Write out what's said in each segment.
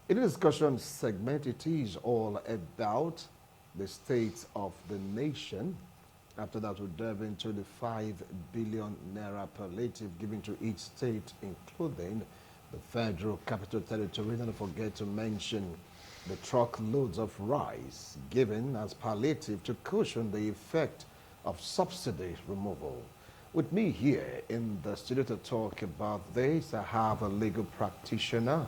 In the discussion segment, it is all about the state of the nation. After that, we'll delve into the 5 billion naira palliative given to each state, including the Federal Capital Territory. Don't forget to mention the truckloads of rice given as palliative to cushion the effect of subsidy removal. With me here in the studio to talk about this, I have a legal practitioner,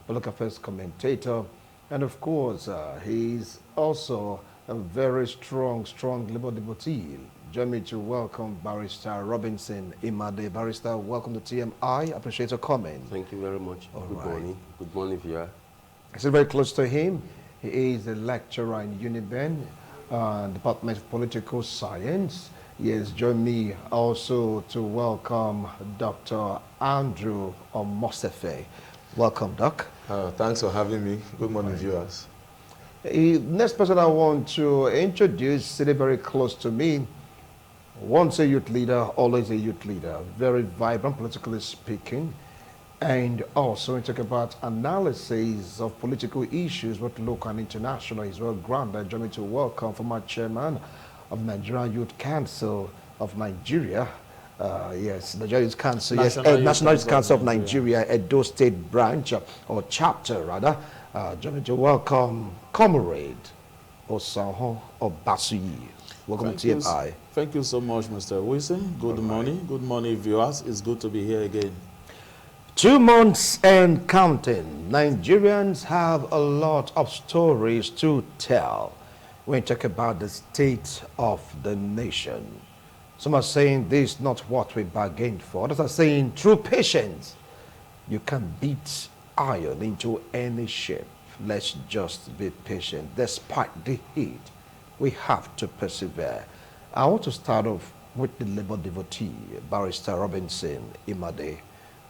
political affairs commentator, and of course, he's also a very strong labor devotee. Join me to welcome Barrister Robinson Imade. Barrister, welcome to TMI. Appreciate your comment. Thank you very much. Good morning. Good morning, viewer. I sit very close to him. He is a lecturer in Uniben, Department of Political Science. He has joined me also to welcome Dr. Andrew Omosefe. Welcome, Doc. Thanks for having me. Good morning, viewers. The next person I want to introduce, sitting very close to me, once a youth leader, always a youth leader, very vibrant politically speaking, and also we talk about analysis of political issues, both local and international. He's well grounded. Join me to welcome former chairman of Nigerian Youth Council of Nigeria. Yes, Nigeria Youth Council, National Youth Council of Nigeria, Edo State branch, or chapter rather. Join me to welcome Comrade Osanho Obasuyi. Welcome to TMI. Thank you so much, Mr. Wilson. Good morning. Good morning, viewers. It's good to be here again. 2 months and counting. Nigerians have a lot of stories to tell when you talk about the state of the nation. Some are saying this is not what we bargained for. Others are saying through patience, you can beat iron into any shape. Let's just be patient. Despite the heat, we have to persevere. I want to start off with the labor devotee, Barrister Robinson Imade.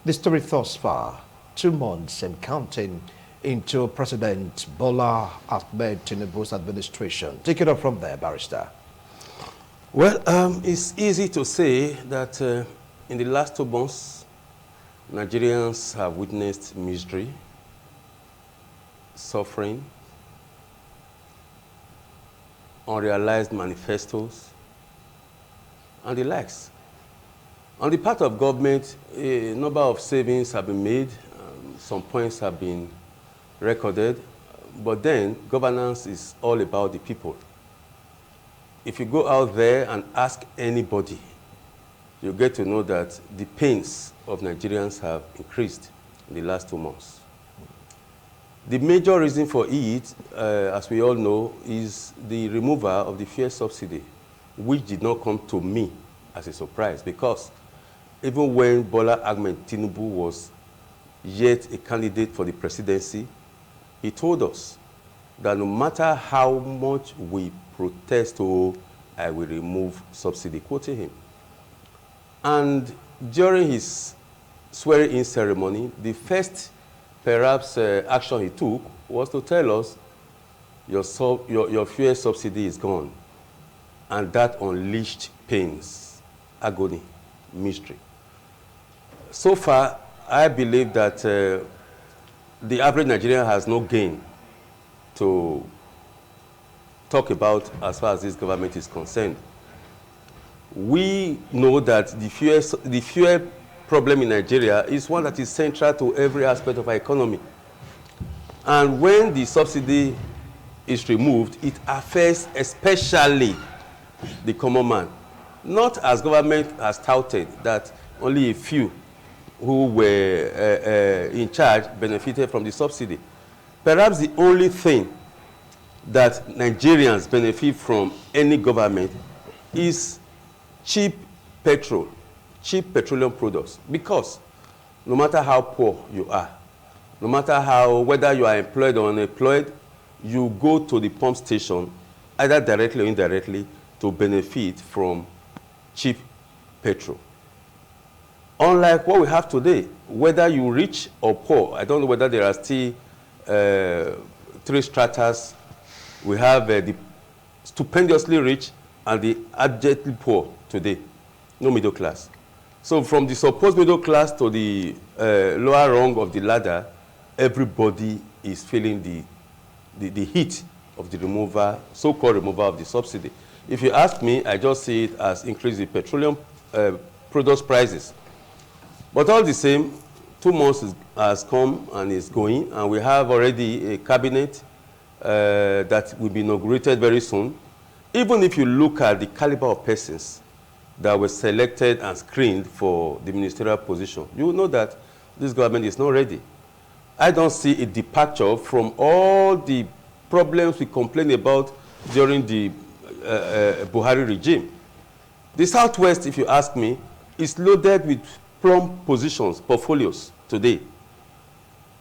The story thus far, 2 months and counting into President Bola Ahmed Tinubu's administration. Take it up from there, Barrister. Well, it's easy to say that in the last 2 months, Nigerians have witnessed misery, suffering, unrealized manifestos, and the likes. On the part of government, a number of savings have been made, some points have been recorded, but then governance is all about the people. If you go out there and ask anybody, you get to know that the pains of Nigerians have increased in the last 2 months. The major reason for it, as we all know, is the removal of the fuel subsidy, which did not come to me as a surprise, because even when Bola Ahmed Tinubu was yet a candidate for the presidency, he told us that no matter how much we protest, I will remove subsidy, quoting him. And during his swearing-in ceremony, the first, perhaps, action he took was to tell us, your fuel subsidy is gone. And that unleashed pains, agony, mystery. So far, I believe that the average Nigerian has no gain to talk about as far as this government is concerned. We know that the fuel problem in Nigeria is one that is central to every aspect of our economy. And when the subsidy is removed, it affects especially the common man. Not as government has touted that only a few who were in charge benefited from the subsidy. Perhaps the only thing that Nigerians benefit from any government is cheap petrol, cheap petroleum products. Because no matter how poor you are, no matter whether you are employed or unemployed, you go to the pump station, either directly or indirectly, to benefit from cheap petrol. Unlike what we have today, whether you rich or poor, I don't know whether there are still 3 stratas. We have the stupendously rich and the abjectly poor today, no middle class. So from the supposed middle class to the lower rung of the ladder, everybody is feeling the heat of the removal, so-called removal of the subsidy. If you ask me, I just see it as increasing petroleum products prices. But all the same, 2 months has come and is going, and we have already a cabinet that will be inaugurated very soon. Even if you look at the caliber of persons that were selected and screened for the ministerial position, you will know that this government is not ready. I don't see a departure from all the problems we complained about during the Buhari regime. The Southwest, if you ask me, is loaded with plum positions, portfolios today.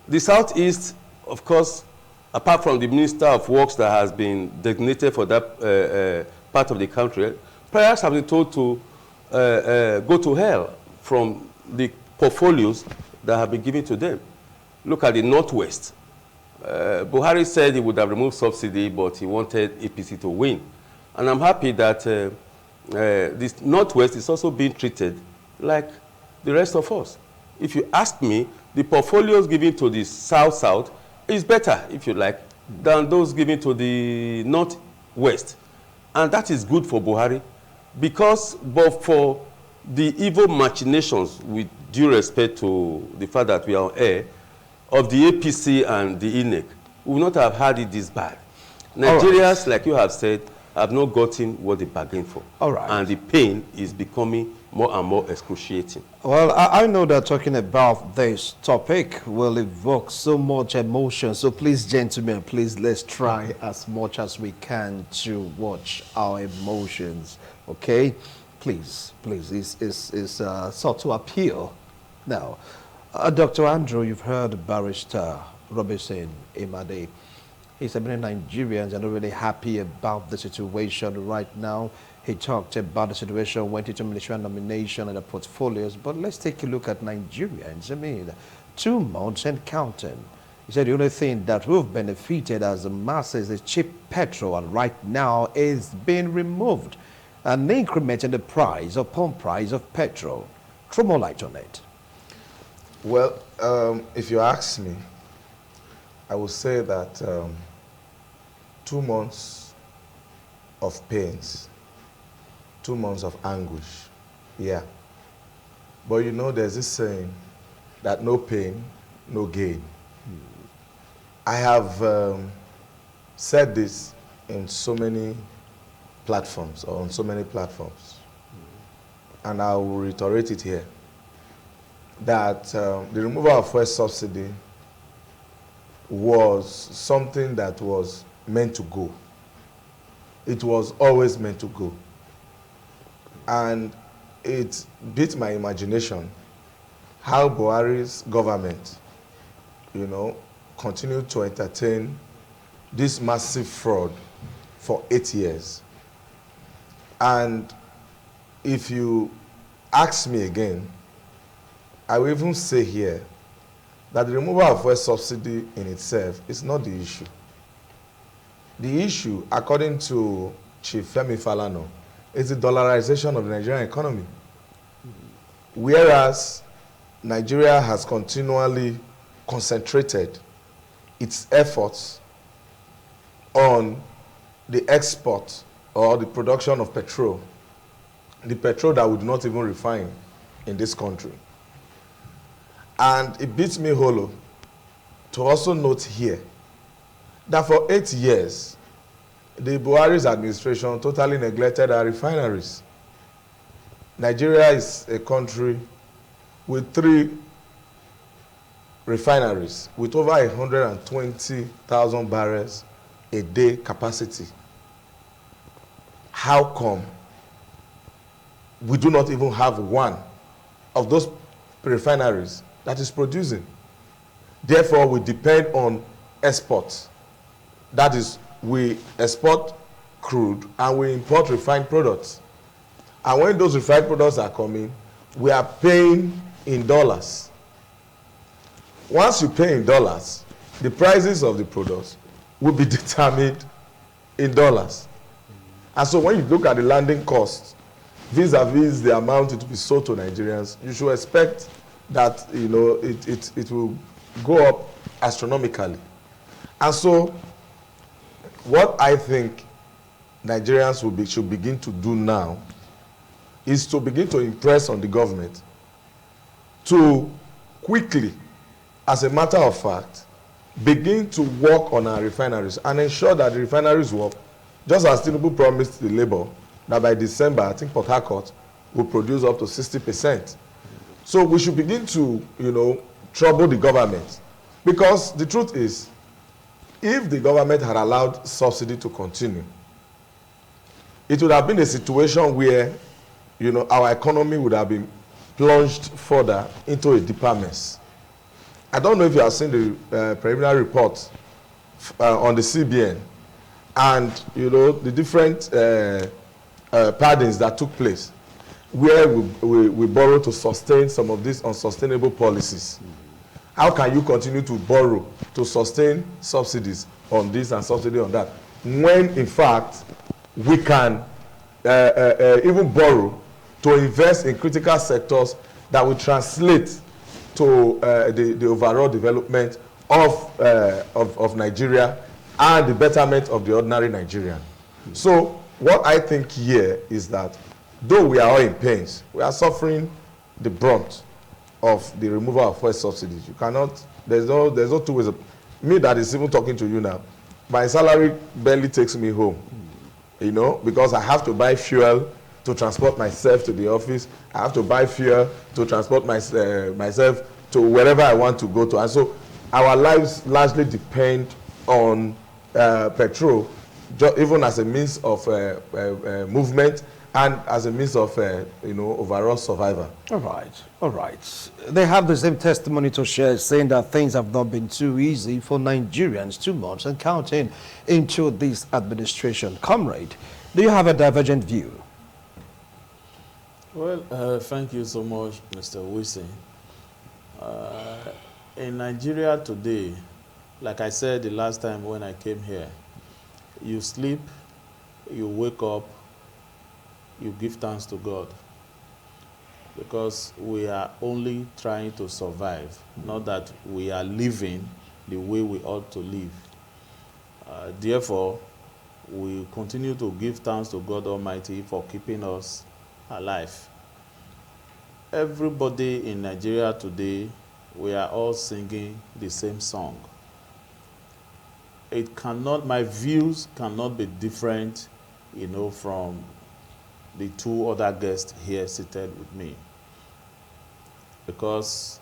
The Southeast, of course, apart from the Minister of Works that has been designated for that part of the country, prayers have been told to go to hell from the portfolios that have been given to them. Look at the Northwest. Buhari said he would have removed subsidy, but he wanted APC to win. And I'm happy that this Northwest is also being treated like the rest of us. If you ask me, the portfolios given to the South-South is better, if you like, than those given to the Northwest. And that is good for Buhari, because but for the evil machinations, with due respect to the fact that we are on air, of the APC and the INEC, we would not have had it this bad. Nigerians, like you have said, have not gotten what they bargained for. All right. And the pain is becoming more and more excruciating. Well, I know that talking about this topic will evoke so much emotion. So please, gentlemen, please, let's try as much as we can to watch our emotions. Okay? Please, it's sort of appeal. Now, Dr. Andrew, you've heard Barrister Robinson Imade. He said many Nigerians are not really happy about the situation right now. He talked about the situation, went into ministerial nomination and the portfolios. But let's take a look at Nigerians. I mean, 2 months and counting. He said the only thing that we've benefited as the masses is cheap petrol, and right now is being removed. An increment in the price or pump price of petrol. Throw more light on it. Well, if you ask me, I would say that 2 months of pains, 2 months of anguish, yeah. But you know, there's this saying that no pain, no gain. I have said this in so many platforms, or on so many platforms, and I will reiterate it here, that the removal of fuel subsidy was something that was meant to go. It was always meant to go. And it beat my imagination how Buhari's government, you know, continued to entertain this massive fraud for 8 years. And if you ask me again, I will even say here that the removal of fuel subsidy in itself is not the issue. The issue, according to Chief Femi Falana, is the dollarization of the Nigerian economy. Whereas Nigeria has continually concentrated its efforts on the export or the production of petrol, the petrol that we do not even refine in this country. And it beats me hollow to also note here that for 8 years, the Buhari's administration totally neglected our refineries. Nigeria is a country with 3 refineries with over 120,000 barrels a day capacity. How come we do not even have one of those refineries that is producing? Therefore, we depend on exports. That is, we export crude and we import refined products. And when those refined products are coming, we are paying in dollars. Once you pay in dollars, the prices of the products will be determined in dollars. And so when you look at the landing costs vis-a-vis the amount it will be sold to Nigerians, you should expect that, you know, it will go up astronomically. And so what I think Nigerians should begin to do now is to begin to impress on the government to quickly, as a matter of fact, begin to work on our refineries and ensure that the refineries work, just as Tinubu promised the Labour that by December, I think Port Harcourt will produce up to 60%. So we should begin to, trouble the government. Because the truth is, if the government had allowed subsidy to continue, it would have been a situation where, our economy would have been plunged further into a deeper mess. I don't know if you have seen the preliminary report on the CBN and, the different pardons that took place where we borrow to sustain some of these unsustainable policies. How can you continue to borrow to sustain subsidies on this and subsidy on that, when in fact we can even borrow to invest in critical sectors that will translate to the overall development of Nigeria and the betterment of the ordinary Nigerian. So what I think here is that though we are all in pains, we are suffering the brunt of the removal of fuel subsidies. You cannot, there's no two ways of, me that is even talking to you now, my salary barely takes me home, because I have to buy fuel to transport myself to the office. I have to buy fuel to transport myself to wherever I want to go to. And so our lives largely depend on petrol, even as a means of movement and as a means of, overall survival. All right. They have the same testimony to share, saying that things have not been too easy for Nigerians 2 months and counting into this administration. Comrade, do you have a divergent view? Well, thank you so much, Mr. Wilson. In Nigeria today, like I said the last time when I came here, you sleep, you wake up, you give thanks to God, because we are only trying to survive, not that we are living the way we ought to live. Therefore, we continue to give thanks to God Almighty for keeping us alive. Everybody in Nigeria today, we are all singing the same song. It cannot, my views cannot be different, from the 2 other guests here seated with me. Because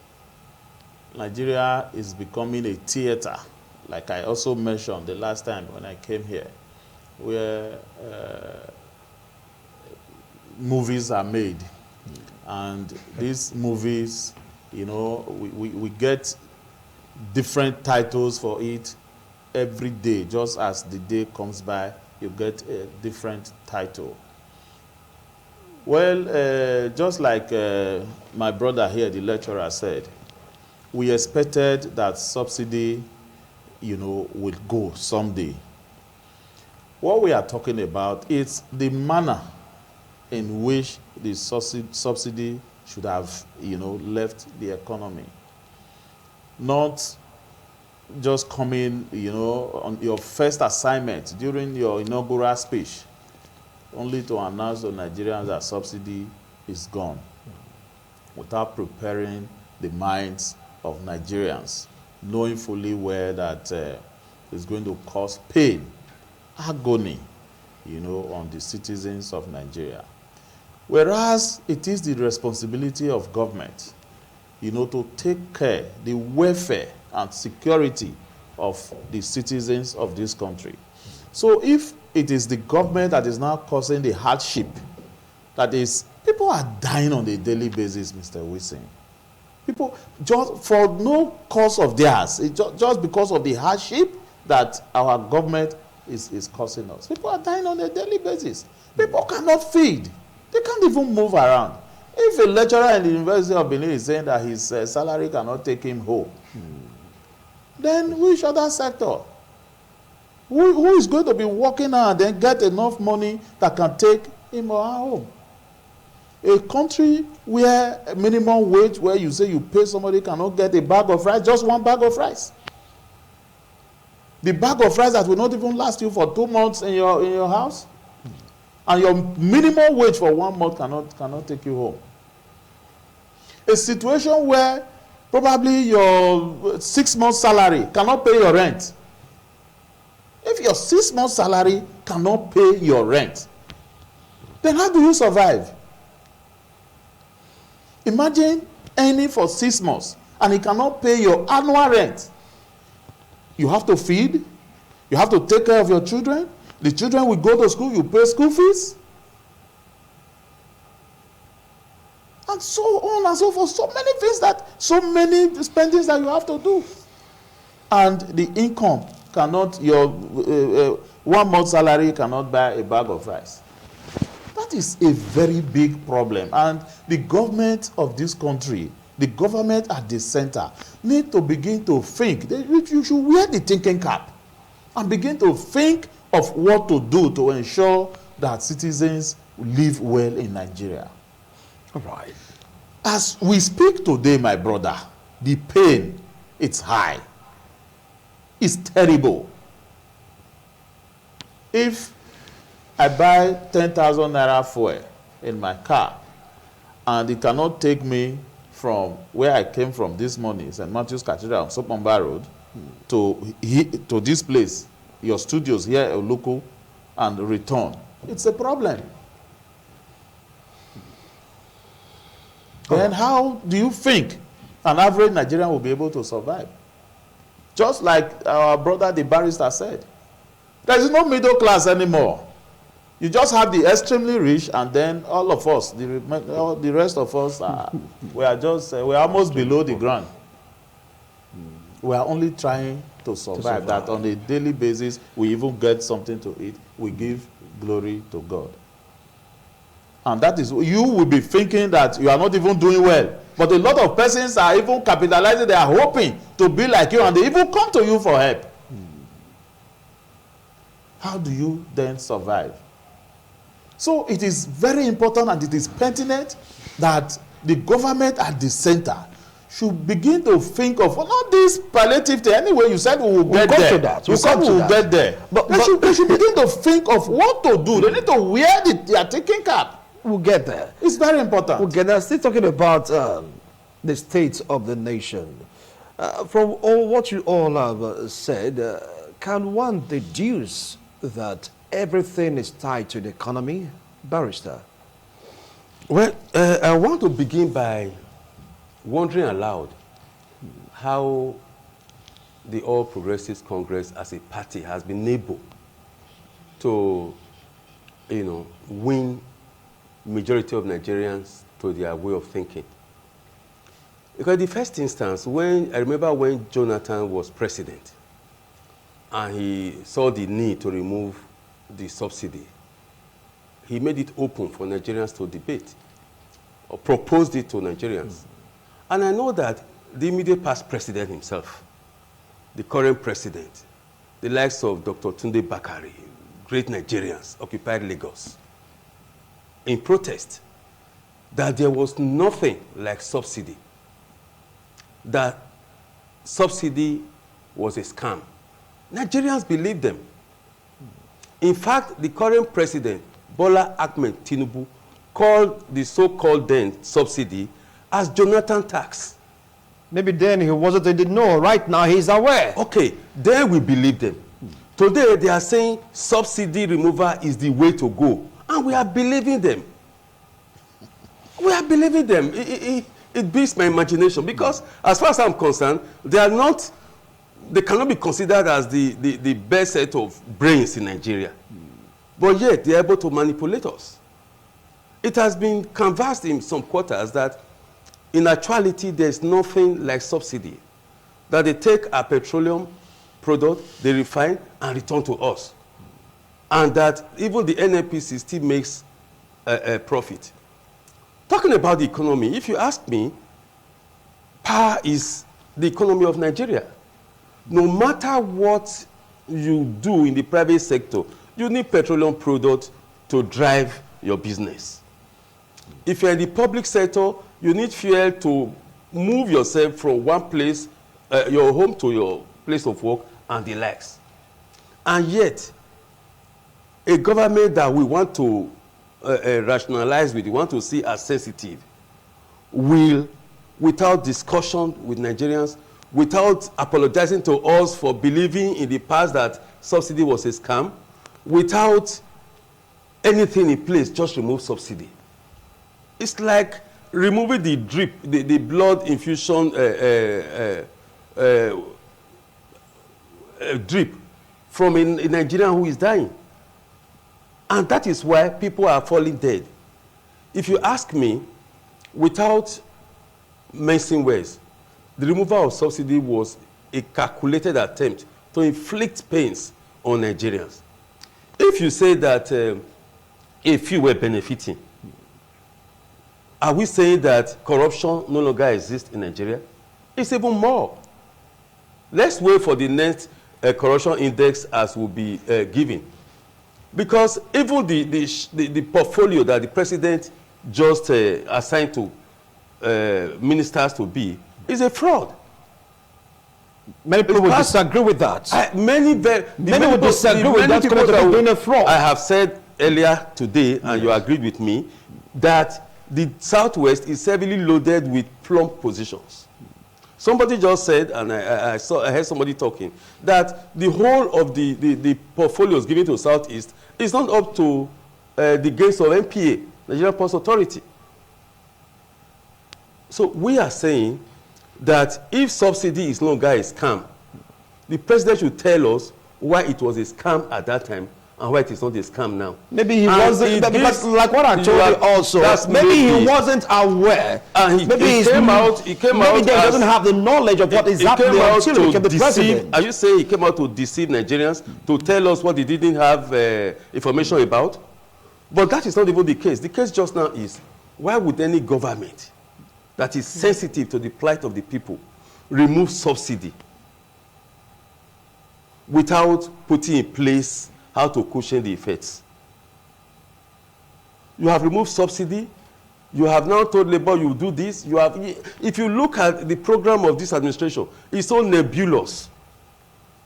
Nigeria is becoming a theater, like I also mentioned the last time when I came here, where movies are made. And these movies, we get different titles for it every day. Just as the day comes by, you get a different title. Well, just like my brother here, the lecturer, said, we expected that subsidy, would go someday. What we are talking about is the manner in which the subsidy should have, left the economy. Not just coming, on your first assignment during your inaugural speech, only to announce to Nigerians that subsidy is gone, without preparing the minds of Nigerians, knowing fully well that it's going to cause pain, agony, on the citizens of Nigeria. Whereas it is the responsibility of government, to take care of the welfare and security of the citizens of this country. So if it is the government that is now causing the hardship, that is, people are dying on a daily basis, Mr. Wilson. People, just for no cause of theirs, just because of the hardship that our government is causing us. People are dying on a daily basis. People cannot feed. They can't even move around. If a lecturer in the University of Benin is saying that his salary cannot take him home, then which other sector? Who is going to be working out and then get enough money that can take him or her home? A country where minimum wage, where you say you pay somebody, cannot get a bag of rice, just 1 bag of rice. The bag of rice that will not even last you for 2 months in your house, and your minimum wage for 1 month cannot take you home. A situation where probably your 6 months salary cannot pay your rent. If your 6 months salary cannot pay your rent, then how do you survive? Imagine earning for 6 months and it cannot pay your annual rent. You have to feed, you have to take care of your children. The children will go to school, you pay school fees. And so on and so forth. So many things so many spendings that you have to do. And the income cannot, your 1 month salary cannot buy a bag of rice. That is a very big problem. And the government of this country, the government at the center, need to begin to think. You should wear the thinking cap and begin to think of what to do to ensure that citizens live well in Nigeria. All right. As we speak today, my brother, the pain, it's high. It's terrible. If I buy 10,000 Naira fuel in my car, and it cannot take me from where I came from this morning, St. Matthew's Cathedral on Sopomba Road, to this place, your studios here at local, and return, it's a problem. Then how do you think an average Nigerian will be able to survive? Just like our brother, the barrister, said, there is no middle class anymore. You just have the extremely rich, and then all of us, the rest of us, we're almost below the ground. We are only trying to survive. That on a daily basis, we even get something to eat. We give glory to God. And that is, you will be thinking that you are not even doing well. But a lot of persons are even capitalizing. They are hoping to be like you, and they even come to you for help. How do you then survive? So it is very important, and it is pertinent that the government at the center should begin to think of, well, not this palliative thing. Anyway, you said we will get there. You said we will get there. But they should begin to think of what to do. They need to wear their thinking cap. We'll get there. It's very important. We'll get there. Still talking about the state of the nation. From all what you all have said, can one deduce that everything is tied to the economy? Barrister? Well, I want to begin by wondering aloud how the All Progressives Congress as a party has been able to, win majority of Nigerians to their way of thinking. Because the first instance, I remember when Jonathan was president and he saw the need to remove the subsidy, he made it open for Nigerians to debate or proposed it to Nigerians. And I know that the immediate past president himself, the current president, the likes of Dr. Tunde Bakari, great Nigerians, occupied Lagos, in protest, that there was nothing like subsidy, that subsidy was a scam. Nigerians believed them. In fact, the current president, Bola Ahmed Tinubu, called the so-called then subsidy as Jonathan tax. Maybe then he wasn't in the know. Right now he's aware. Okay, then we believe them. Today they are saying subsidy removal is the way to go. And we are believing them. We are believing them. It beats my imagination, because as far as I'm concerned, they cannot be considered as the best set of brains in Nigeria. But yet they are able to manipulate us. It has been canvassed in some quarters that in actuality there's nothing like subsidy. That they take a petroleum product, they refine and return to us. And that even the NNPC still makes a profit. Talking about the economy, if you ask me, power is the economy of Nigeria. No matter what you do in the private sector, you need petroleum products to drive your business. If you're in the public sector, you need fuel to move yourself from one place, your home to your place of work and the likes. And yet, a government that we want to rationalize with, we want to see as sensitive, will, without discussion with Nigerians, without apologizing to us for believing in the past that subsidy was a scam, without anything in place, just remove subsidy. It's like removing the drip, the blood infusion drip from a Nigerian who is dying. And that is why people are falling dead. If you ask me, without mincing words, the removal of subsidy was a calculated attempt to inflict pains on Nigerians. If you say that a few were benefiting, are we saying that corruption no longer exists in Nigeria? It's even more. Let's wait for the next corruption index as will be given. Because even the portfolio that the president just assigned to ministers to be is a fraud. Many people would disagree with that. Many would disagree with that because they're doing a fraud. I have said earlier today, and you agreed with me, that the Southwest is heavily loaded with plump positions. Somebody just said, and I heard somebody talking, that the whole of the portfolios given to Southeast is not up to the gains of NPA, Nigerian Ports Authority. So we are saying that if subsidy is no longer a scam, the president should tell us why it was a scam at that time and why it is not a scam now. Maybe he wasn't, because like what I told you also, maybe he wasn't aware. And maybe he came out maybe he doesn't have the knowledge of what is happening until he became the president. Are you saying he came out to deceive Nigerians, to tell us what they didn't have information about? But that is not even the case. The case just now is, why would any government that is sensitive to the plight of the people remove subsidy without putting in place how to cushion the effects? You have removed subsidy. You have now told labor you do this. You have, if you look at the program of this administration, it's so nebulous.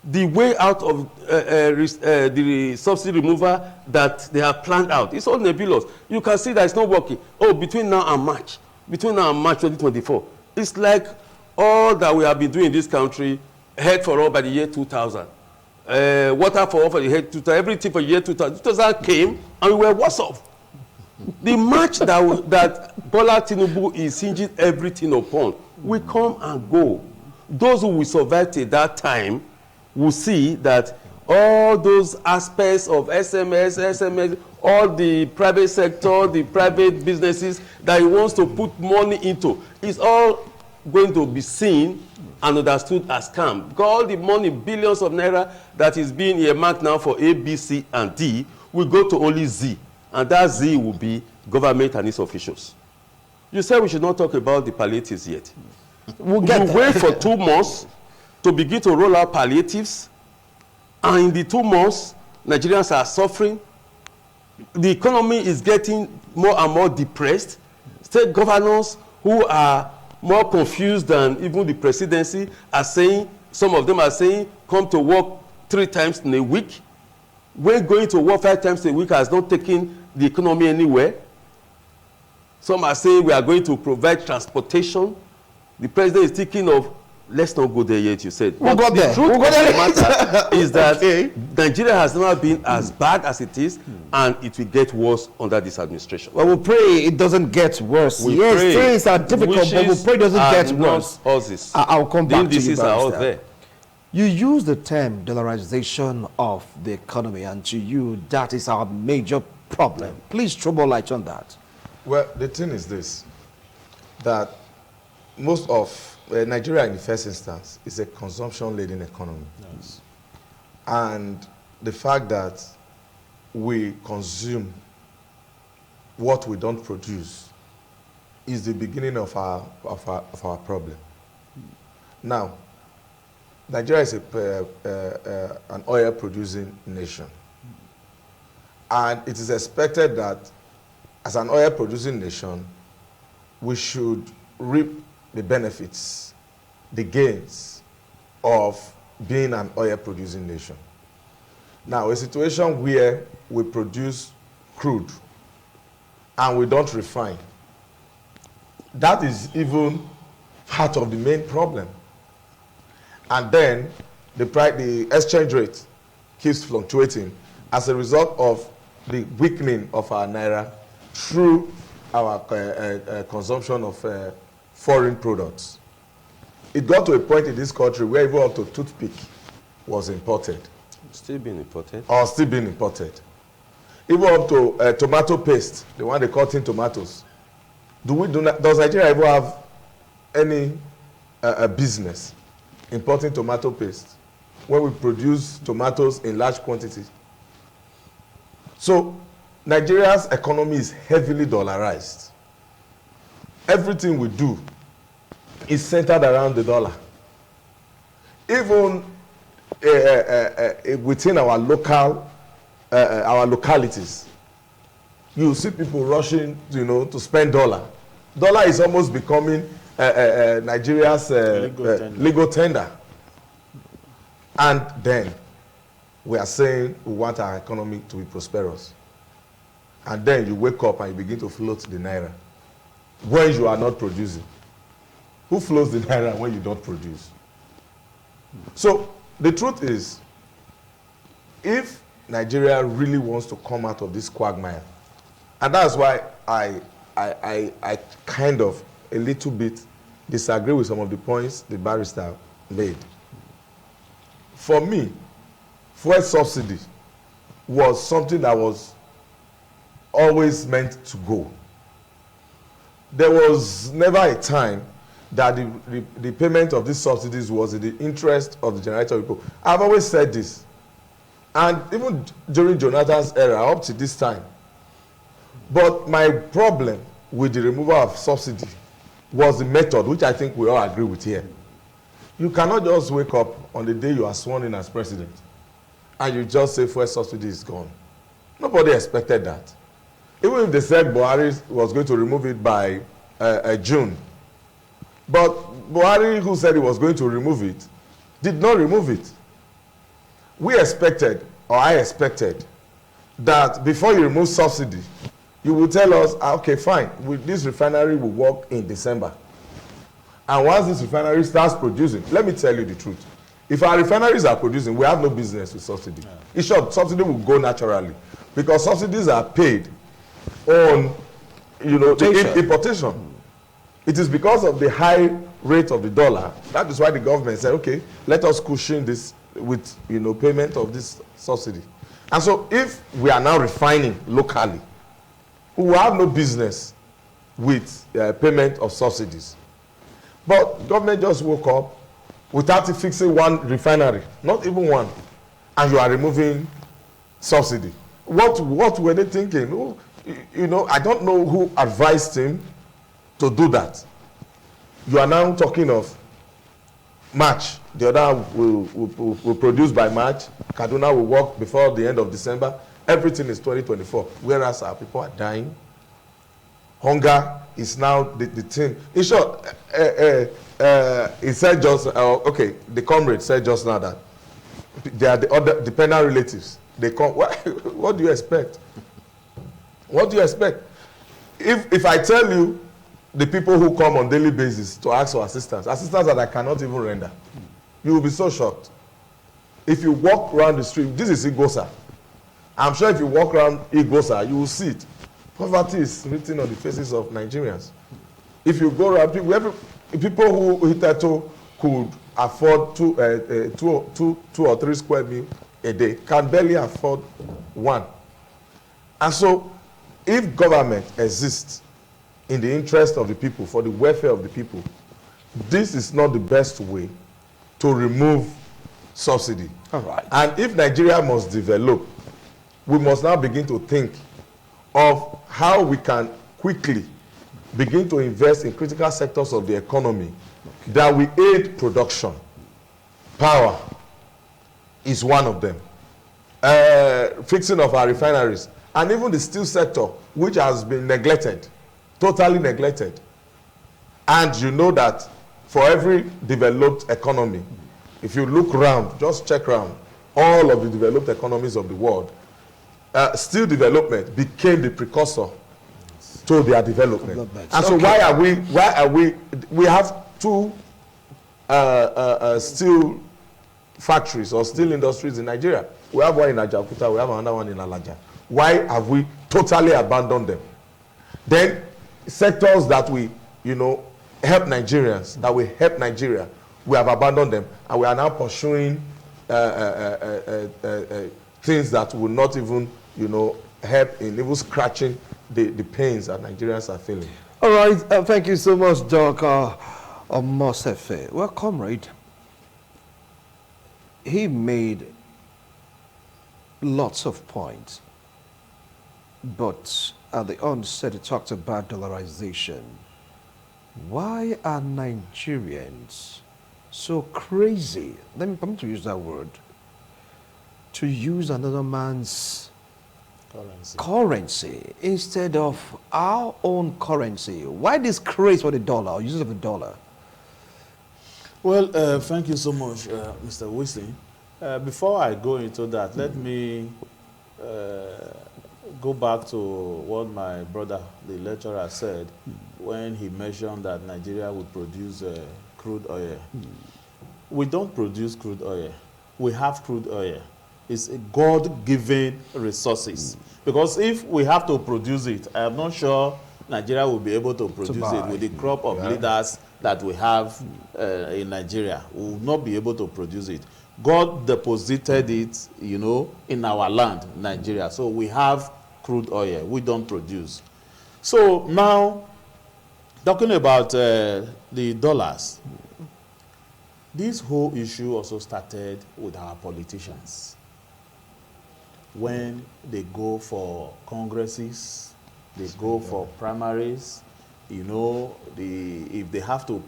The way out of the subsidy removal that they have planned out, it's all nebulous. You can see that it's not working. Oh, between now and March 2024, it's like all that we have been doing in this country, head for all by the year 2000. Water for all for the year 2000, everything for the year 2000. 2000 came and we were worse off. The match that Bola Tinubu is hinging everything upon will come and go. Those who will survive till that time will see that all those aspects of SMS, all the private sector, the private businesses that he wants to put money into, is all going to be seen and understood as scam. Because all the money, billions of naira that is being earmarked now for A, B, C, and D will go to only Z. And that Z will be government and its officials. You said we should not talk about the palliatives yet. We'll wait for 2 months to begin to roll out palliatives. And in the 2 months, Nigerians are suffering. The economy is getting more and more depressed. State governors who are more confused than even the presidency are saying, some of them are saying, come to work 3 times in a week. When going to work 5 times a week has not taken the economy anywhere. Some are saying we are going to provide transportation. The president is thinking of, let's not go there yet, you said. We'll go there. The truth of the matter is that Nigeria has never been as bad as it is, and it will get worse under this administration. Well, we'll pray it doesn't get worse. Yes, things are difficult, but we'll pray it doesn't get worse. I'll come back to you, Barrister. You use the term dollarization of the economy, and to you, that is our major problem. Please throw more light on that. Well, the thing is this, that most of Nigeria in the first instance is a consumption-laden economy. Yes. And the fact that we consume what we don't produce is the beginning of our problem. Now, Nigeria is an oil-producing nation. And it is expected that as an oil-producing nation, we should reap the benefits, the gains of being an oil-producing nation. Now, a situation where we produce crude and we don't refine, that is even part of the main problem. And then the exchange rate keeps fluctuating as a result of the weakening of our Naira through our consumption of foreign products. It got to a point in this country where even up to toothpick was imported. Still being imported. Or still being imported. Even up to tomato paste, the one they call tin tomatoes. Does Nigeria ever have any business importing tomato paste when we produce tomatoes in large quantities? So Nigeria's economy is heavily dollarized. Everything we do is centered around the dollar. Even within our localities, you see people rushing, to spend dollar. Dollar is almost becoming Nigeria's legal tender. And then we are saying we want our economy to be prosperous. And then you wake up and you begin to float the Naira when you are not producing. Who floats the Naira when you don't produce? So the truth is, if Nigeria really wants to come out of this quagmire, and that's why I kind of a little bit disagree with some of the points the barrister made. For me, fuel subsidy was something that was always meant to go. There was never a time that the payment of these subsidies was in the interest of the generality of people. I've always said this. And even during Jonathan's era, up to this time. But my problem with the removal of subsidy was the method, which I think we all agree with here. You cannot just wake up on the day you are sworn in as president and you just say fuel subsidy is gone. Nobody expected that. Even if they said Buhari was going to remove it by June. But Buhari, who said he was going to remove it, did not remove it. We expected, or I expected, that before you remove subsidy, you will tell us, okay, fine, this refinery will work in December. And once this refinery starts producing, let me tell you the truth. If our refineries are producing, we have no business with subsidy. In short, subsidy will go naturally. Because subsidies are paid on, the importation. It is because of the high rate of the dollar. That is why the government said, okay, let us cushion this with, payment of this subsidy. And so if we are now refining locally, we will have no business with payment of subsidies. But government just woke up without fixing one refinery, not even one, and you are removing subsidy. What were they thinking? Oh, I don't know who advised him to do that. You are now talking of March. The other will produce by March. Kaduna will work before the end of December. Everything is 2024, whereas our people are dying. Hunger is now the thing. In short, he said just, okay, the comrade said just now that they are the other dependent relatives. They come. What do you expect? What do you expect? If I tell you the people who come on daily basis to ask for assistance that I cannot even render, you will be so shocked. If you walk around the street, this is Igosa. I'm sure if you walk around Igosa, you will see it. Poverty is written on the faces of Nigerians. If you go around, people who hitherto could afford two or three square meals a day can barely afford one. And so, if government exists in the interest of the people, for the welfare of the people, this is not the best way to remove subsidy. All right. And if Nigeria must develop, we must now begin to think of how we can quickly begin to invest in critical sectors of the economy that will aid production. Power is one of them. Fixing of our refineries, and even the steel sector, which has been neglected, totally neglected. And you know that for every developed economy, if you look around, just check around, all of the developed economies of the world, still development became the precursor to their development. And so we have two steel factories or steel industries in Nigeria. We have one in Ajaokuta, we have another one in Alaja. Why have we totally abandoned them? Then sectors that we, help Nigerians, that we help Nigeria, we have abandoned them, and we are now pursuing things that will not even, help in even scratching the pains that Nigerians are feeling. All right, thank you so much, Dr. Omosefe. Well, comrade, he made lots of points, but at the onset he talked about dollarization. Why are Nigerians so crazy, let me come to use that word, to use another man's currency instead of our own currency? Why this craze for the dollar, or use of the dollar? Well, thank you so much, Mr. Wilson. Before I go into that, let me go back to what my brother, the lecturer, said when he mentioned that Nigeria would produce crude oil. We don't produce crude oil. We have crude oil. It's a God-given resources. Because if we have to produce it, I am not sure Nigeria will be able to produce it with the crop of leaders that we have in Nigeria. We will not be able to produce it. God deposited it, in our land, Nigeria. So we have crude oil. We don't produce. So now, talking about the dollars, this whole issue also started with our politicians. When they go for congresses, they go for primaries, if they have to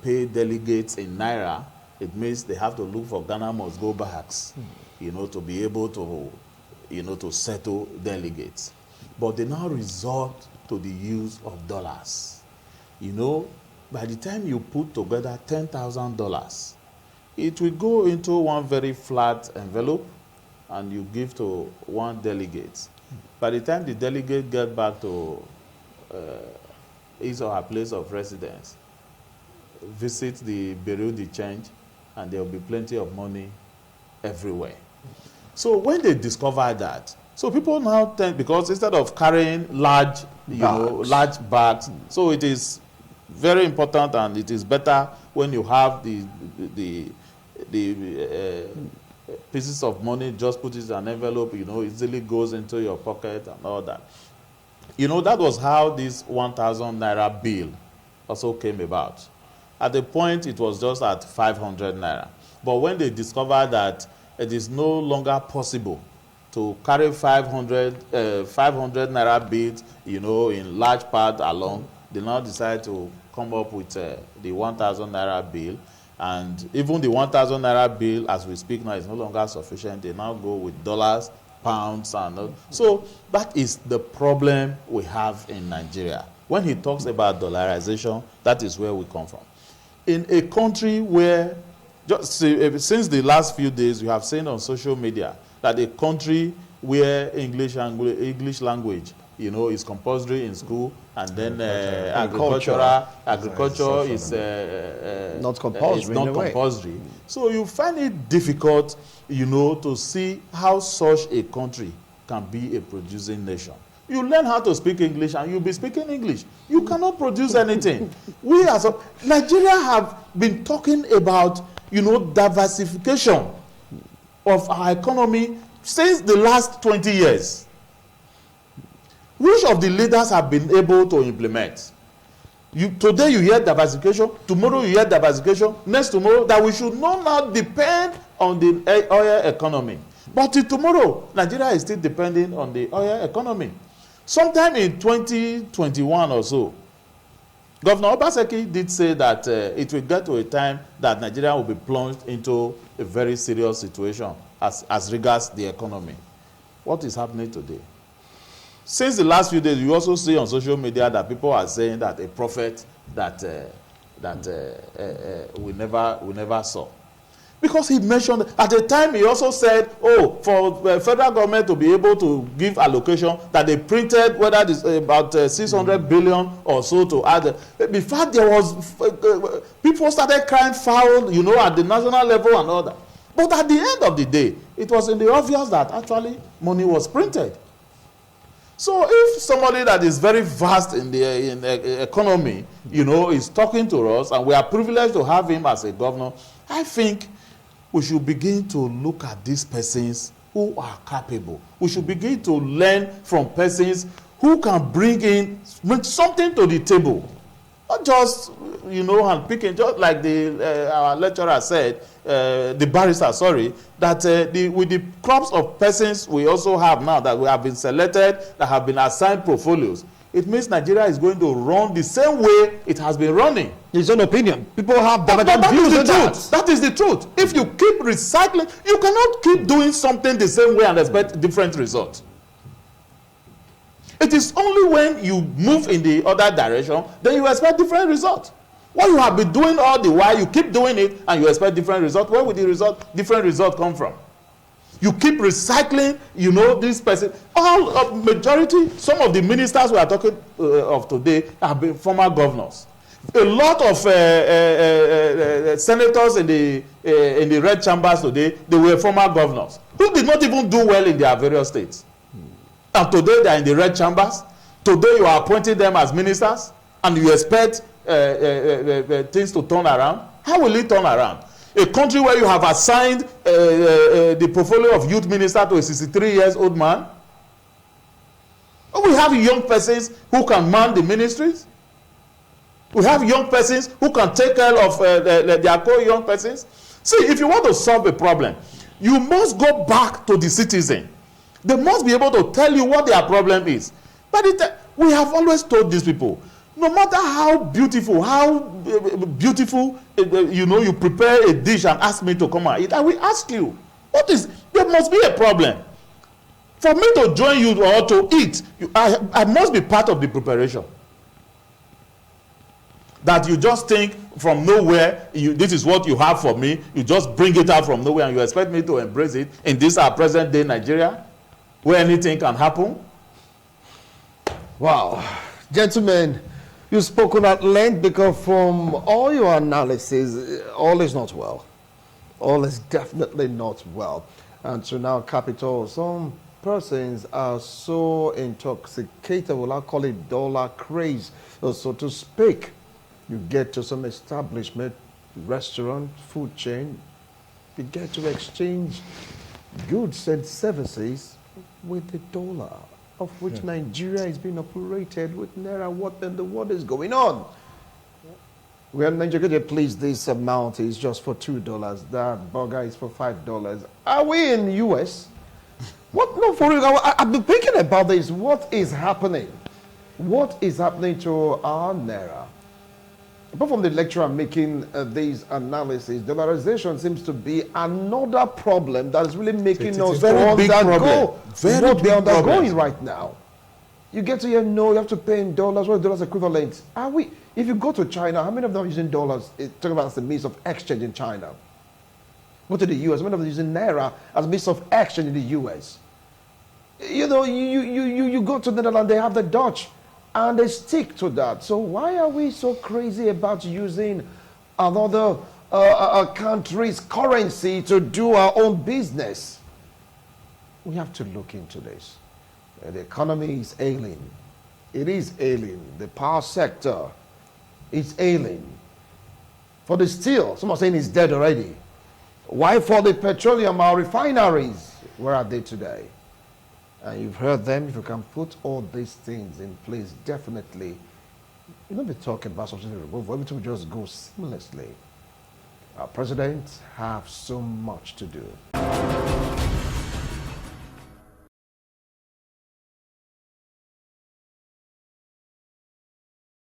pay delegates in Naira, it means they have to look for Ghana must go backs, to be able to, to settle delegates. But they now resort to the use of dollars. By the time you put together $10,000, it will go into one very flat envelope and you give to one delegate. By the time the delegate gets back to his or her place of residence, visit the Bureau de Change, and there will be plenty of money everywhere. So when they discover that, so people now tend, because instead of carrying large bags, so it is very important, and it is better when you have the pieces of money, just put it in an envelope, easily goes into your pocket and all that. That was how this 1,000 Naira bill also came about. At the point, it was just at 500 Naira. But when they discovered that it is no longer possible to carry 500 Naira bills, in large part along, they now decide to come up with the 1,000 Naira bill. And even the 1,000 Naira bill, as we speak now, is no longer sufficient. They now go with dollars, pounds, and all. So that is the problem we have in Nigeria. When he talks about dollarization, that is where we come from. In a country where, since the last few days, you have seen on social media that a country where English language, is compulsory in school, and then agriculture is not compulsory. So you find it difficult, to see how such a country can be a producing nation. You learn how to speak English and you'll be speaking English. You cannot produce anything. We as Nigeria have been talking about, diversification of our economy since the last 20 years. Which of the leaders have been able to implement? Today you hear diversification, tomorrow you hear diversification, next tomorrow, that we should not now depend on the oil economy. But till tomorrow, Nigeria is still depending on the oil economy. Sometime in 2021 or so, Governor Obaseki did say that it will get to a time that Nigeria will be plunged into a very serious situation as regards the economy. What is happening today? Since the last few days, you also see on social media that people are saying that a prophet that we never saw. Because he mentioned, at the time he also said, oh, for the federal government to be able to give allocation, that they printed whether it's about 600 billion or so to add. In fact, there was, people started crying foul, you know, at the national level and all that. But at the end of the day, it was in the obvious that actually money was printed. So if somebody that is very vast in the economy, you know, is talking to us, and we are privileged to have him as a governor, I think we should begin to look at these persons who are capable. We should begin to learn from persons who can bring something to the table. Not just, you know, and picking, just like our lecturer said, the barrister, sorry, that with the crops of persons we also have now that we have been selected, that have been assigned portfolios, it means Nigeria is going to run the same way it has been running. His own opinion. People have divergent views on that. That is the truth. If you keep recycling, you cannot keep doing something the same way and expect different results. It is only when you move in the other direction then you expect different results. What you have been doing all the while, you keep doing it and you expect different results. Where will the different result come from? You keep recycling, you know, this person. Majority, some of the ministers we are talking of today have been former governors. A lot of senators in the red chambers today, they were former governors who did not even do well in their various states. And today they are in the red chambers. Today you are appointing them as ministers and you expect things to turn around. How will it turn around? A country where you have assigned the portfolio of youth minister to a 63-year-old man. We have young persons who can man the ministries. We have young persons who can take care of their co-young persons. See, if you want to solve a problem, you must go back to the citizen. They must be able to tell you what their problem is. But we have always told these people, no matter how beautiful, you know, you prepare a dish and ask me to come and eat, I will ask you, there must be a problem. For me to join you or to eat, I must be part of the preparation. That you just think from nowhere, this is what you have for me, you just bring it out from nowhere and you expect me to embrace it in this our present day Nigeria, where anything can happen. Wow. Gentlemen, you've spoken at length because from all your analysis, all is not well. All is definitely not well. And so now, capital, some persons are so intoxicated, well, I call it dollar craze, so to speak. You get to some establishment, restaurant, food chain, you get to exchange goods and services with the dollar, of which Nigeria is being operated with Naira. What in the world is going on? Well, Nigeria, please, this amount is just for $2. That burger is for $5. Are we in the US? What? No, for real. I've been thinking about this. What is happening? What is happening to our Naira? Apart from the lecturer making these analyses, dollarization seems to be another problem that is really making us very big problem. Very big undergoing right now. You get to hear, no, you have to pay in dollars. What is dollars equivalent? Are we? If you go to China, how many of them are using dollars? Talking about as a means of exchange in China. Go to the US, how many of them are using Naira as a means of exchange in the US? You know, you go to the Netherlands, they have the Dutch. And they stick to that. So why are we so crazy about using another country's currency to do our own business? We have to look into this. The economy is ailing. It is ailing. The power sector is ailing. For the steel, some are saying it's dead already. Why for the petroleum, our refineries? Where are they today? And you've heard them. If you can put all these things in place, definitely, you'll not be talking about subsidy removal. Everything will just go seamlessly. Our presidents have so much to do.